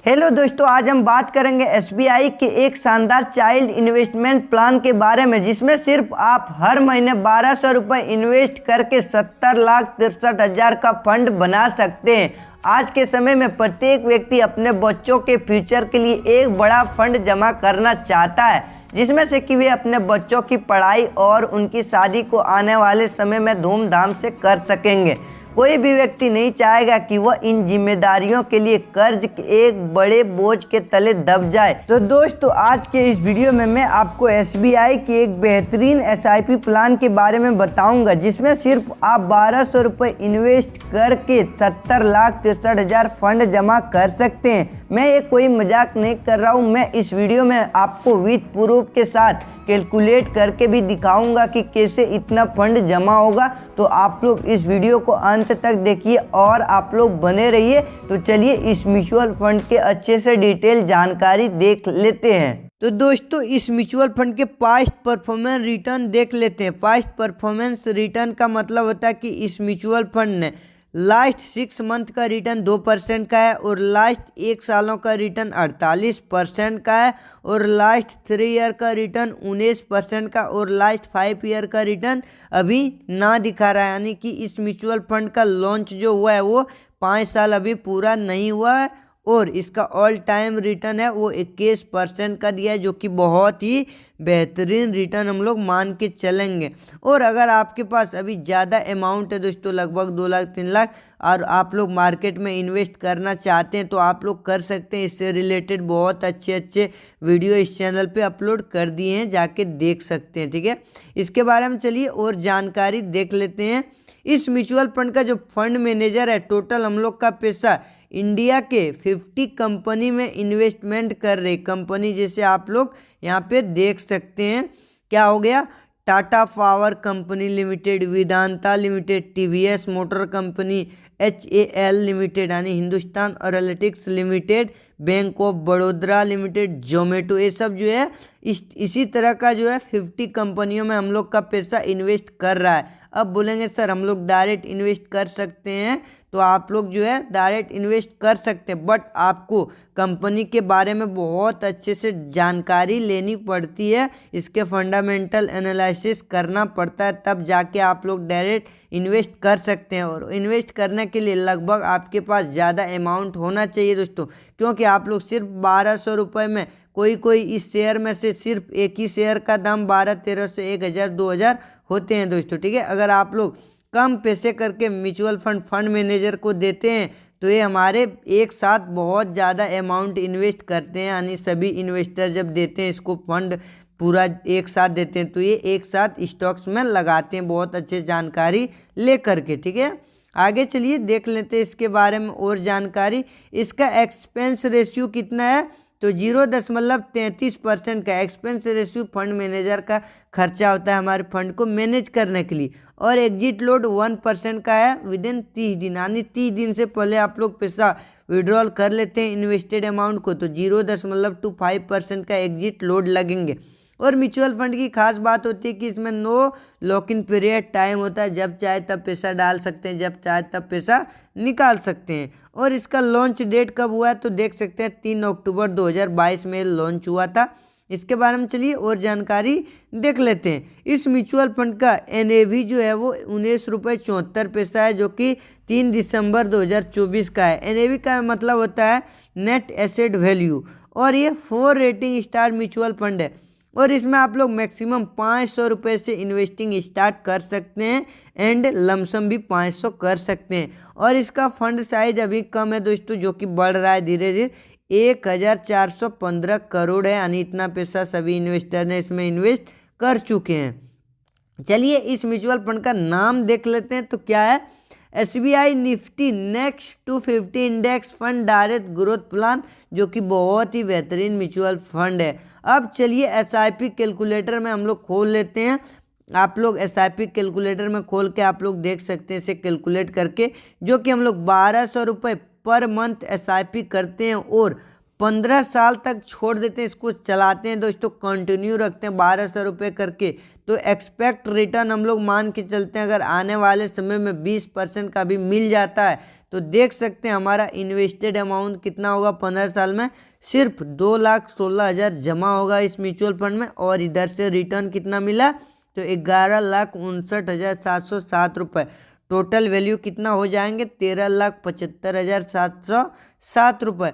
Hello दोस्तों, आज हम बात करेंगे एसबीआई के एक शानदार चाइल्ड इन्वेस्टमेंट प्लान के बारे में, जिसमें सिर्फ आप हर महीने 1200 रुपये इन्वेस्ट करके 70,63,000 का फंड बना सकते हैं। आज के समय में प्रत्येक व्यक्ति अपने बच्चों के फ्यूचर के लिए एक बड़ा फंड जमा करना चाहता है, जिसमें से कि वे अपने बच्चों की पढ़ाई और उनकी शादी को आने वाले समय में धूमधाम से कर सकेंगे। कोई भी व्यक्ति नहीं चाहेगा कि वह इन जिम्मेदारियों के लिए कर्ज के एक बड़े बोझ के तले दब जाए। तो दोस्तों, आज के इस वीडियो में मैं आपको एसबीआई के एक बेहतरीन एसआईपी प्लान के बारे में बताऊंगा, जिसमें सिर्फ आप 1200 रुपये इन्वेस्ट करके 70,63,000 फंड जमा कर सकते हैं। मैं ये कोई मजाक नहीं कर रहा हूँ। मैं इस वीडियो में आपको विद प्रूफ के साथ कैलकुलेट करके भी दिखाऊंगा कि कैसे इतना फंड जमा होगा। तो आप लोग इस वीडियो को अंत तक देखिए और आप लोग बने रहिए। तो चलिए इस म्यूचुअल फंड के अच्छे से डिटेल जानकारी देख लेते हैं। तो दोस्तों, इस म्यूचुअल फंड के पास्ट परफॉर्मेंस रिटर्न देख लेते हैं। पास्ट परफॉर्मेंस रिटर्न का मतलब होता है कि इस म्यूचुअल फंड ने लास्ट 6 मंथ का रिटर्न 2% का है और लास्ट 1 सालों का रिटर्न 48% का है और लास्ट 3 ईयर का रिटर्न 19% का और लास्ट 5 ईयर का रिटर्न अभी ना दिखा रहा है। यानी कि इस म्यूचुअल फंड का लॉन्च जो हुआ है वो 5 साल अभी पूरा नहीं हुआ है और इसका ऑल टाइम रिटर्न है वो 21% का दिया है, जो कि बहुत ही बेहतरीन रिटर्न हम लोग मान के चलेंगे। और अगर आपके पास अभी ज़्यादा अमाउंट है दोस्तों, लगभग 2 लाख 3 लाख, और आप लोग मार्केट में इन्वेस्ट करना चाहते हैं तो आप लोग कर सकते हैं। इससे रिलेटेड बहुत अच्छे वीडियो इस चैनल पे अपलोड कर दिए हैं, जाके देख सकते हैं। ठीक है, इसके बारे में चलिए और जानकारी देख लेते हैं। इस म्यूचुअल फंड का जो फंड मैनेजर है, टोटल हम लोग का पैसा इंडिया के 50 कंपनी में इन्वेस्टमेंट कर रही कंपनी, जैसे आप लोग यहाँ पे देख सकते हैं। क्या हो गया? Tata power company limited, Vedanta limited, TVS motor company, HAL limited यानी Hindustan aeronautics limited, bank of Baroda limited, Zomato, ये सब जो है इसी तरह का जो है 50 कंपनियों में हम लोग का पैसा इन्वेस्ट कर रहा है। अब बोलेंगे सर हम लोग डायरेक्ट इन्वेस्ट कर सकते हैं, तो आप लोग जो है डायरेक्ट इन्वेस्ट कर सकते हैं, बट आपको कंपनी के बारे में बहुत अच्छे से जानकारी लेनी पड़ती है। इसके फंडामेंटल एनालिसिस करना पड़ता है, तब जाके आप लोग डायरेक्ट इन्वेस्ट कर सकते हैं। और इन्वेस्ट करने के लिए लगभग आपके पास ज़्यादा अमाउंट होना चाहिए दोस्तों, क्योंकि आप लोग सिर्फ 1200 रुपये में कोई इस शेयर में से सिर्फ एक ही शेयर का दाम 1200-1300 1000 2000 होते हैं दोस्तों। ठीक है, अगर आप लोग कम पैसे करके म्यूचुअल फंड मैनेजर को देते हैं तो ये हमारे एक साथ बहुत ज़्यादा अमाउंट इन्वेस्ट करते हैं। यानी सभी इन्वेस्टर जब देते हैं इसको फंड पूरा एक साथ देते हैं, तो ये एक साथ स्टॉक्स में लगाते हैं बहुत अच्छे जानकारी ले करके। ठीक है, आगे चलिए देख लेते हैं इसके बारे में और जानकारी। इसका एक्सपेंस रेशियो कितना है? तो 0.33% का एक्सपेंस रेशियो फंड मैनेजर का खर्चा होता है हमारे फंड को मैनेज करने के लिए। और एग्जिट लोड 1% का है विद इन 30 दिन, यानी 30 दिन से पहले आप लोग पैसा विड्रॉल कर लेते हैं इन्वेस्टेड अमाउंट को, तो 0.25% का एग्जिट लोड लगेंगे। और म्यूचुअल फंड की खास बात होती है कि इसमें no lock in period time होता है, जब चाहे तब पैसा डाल सकते हैं, जब चाहे तब पैसा निकाल सकते हैं। और इसका लॉन्च डेट कब हुआ है? तो देख सकते हैं 3 अक्टूबर 2022 में लॉन्च हुआ था। इसके बारे में चलिए और जानकारी देख लेते हैं। इस म्यूचुअल फंड का NAV जो है वो 19 रुपये 74 पैसा है, जो कि 3 दिसंबर 2024 का है। NAV का मतलब होता है नेट एसेट वैल्यू, और ये 4 रेटिंग स्टार म्यूचुअल फंड है। और इसमें आप लोग मैक्सिमम 500 रुपये से इन्वेस्टिंग स्टार्ट कर सकते हैं एंड लमसम भी 500 कर सकते हैं। और इसका फंड साइज अभी कम है दोस्तों, जो कि बढ़ रहा है धीरे धीरे। 1415 करोड़ है, यानी इतना पैसा सभी इन्वेस्टर ने इसमें इन्वेस्ट कर चुके हैं। चलिए इस म्यूचुअल फंड का नाम देख लेते हैं, तो क्या है? SBI Nifty next 250 index fund direct growth plan, जो कि बहुत ही बेहतरीन म्यूचुअल फंड है। अब चलिए SIP कैलकुलेटर में हम लोग खोल लेते हैं। आप लोग SIP कैलकुलेटर में खोल के आप लोग देख सकते हैं इसे कैलकुलेट करके, जो कि हम लोग 1200 रुपये पर मंथ SIP करते हैं और 15 साल तक छोड़ देते हैं, इसको चलाते हैं दोस्तों, कंटिन्यू रखते हैं 1200 रुपये करके। तो एक्सपेक्ट रिटर्न हम लोग मान के चलते हैं, अगर आने वाले समय में 20% का भी मिल जाता है तो देख सकते हैं हमारा इन्वेस्टेड अमाउंट कितना होगा 15 साल में, सिर्फ 2,16,000 जमा होगा इस म्यूचुअल फंड में। और इधर से रिटर्न कितना मिला, तो 11,59,707 रुपये। टोटल वैल्यू कितना हो जाएंगे, 13,75,707 रुपये।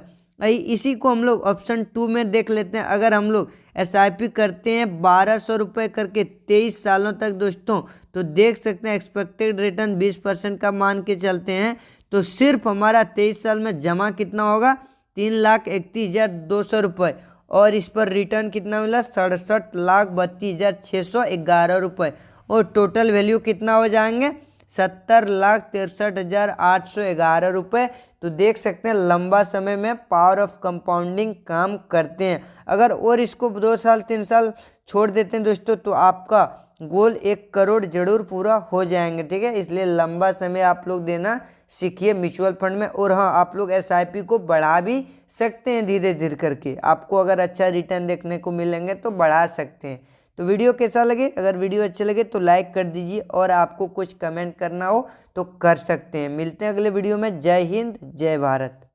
इसी को हम लोग ऑप्शन 2 में देख लेते हैं। अगर हम लोग SIP करते हैं 1,200 रुपये करके 23 सालों तक दोस्तों, तो देख सकते हैं एक्सपेक्टेड रिटर्न 20% का मान के चलते हैं, तो सिर्फ हमारा 23 साल में जमा कितना होगा, 3,31,200 रुपये। और इस पर रिटर्न कितना मिला, 67,32,611 रुपये। और टोटल वैल्यू कितना हो जाएंगे, 70,63,811 रुपये। तो देख सकते हैं लंबा समय में पावर ऑफ कंपाउंडिंग काम करते हैं। अगर और इसको 2 साल 3 साल छोड़ देते हैं दोस्तों, तो आपका गोल 1 करोड़ जरूर पूरा हो जाएंगे, ठीक है। इसलिए लंबा समय आप लोग देना सीखिए म्यूचुअल फंड में। और हाँ, आप लोग SIP को बढ़ा भी सकते हैं धीरे धीरे करके। आपको अगर अच्छा रिटर्न देखने को मिलेंगे तो बढ़ा सकते हैं। तो वीडियो कैसा लगे, अगर वीडियो अच्छे लगे तो लाइक कर दीजिए, और आपको कुछ कमेंट करना हो तो कर सकते हैं। मिलते हैं अगले वीडियो में। जय हिंद, जय भारत।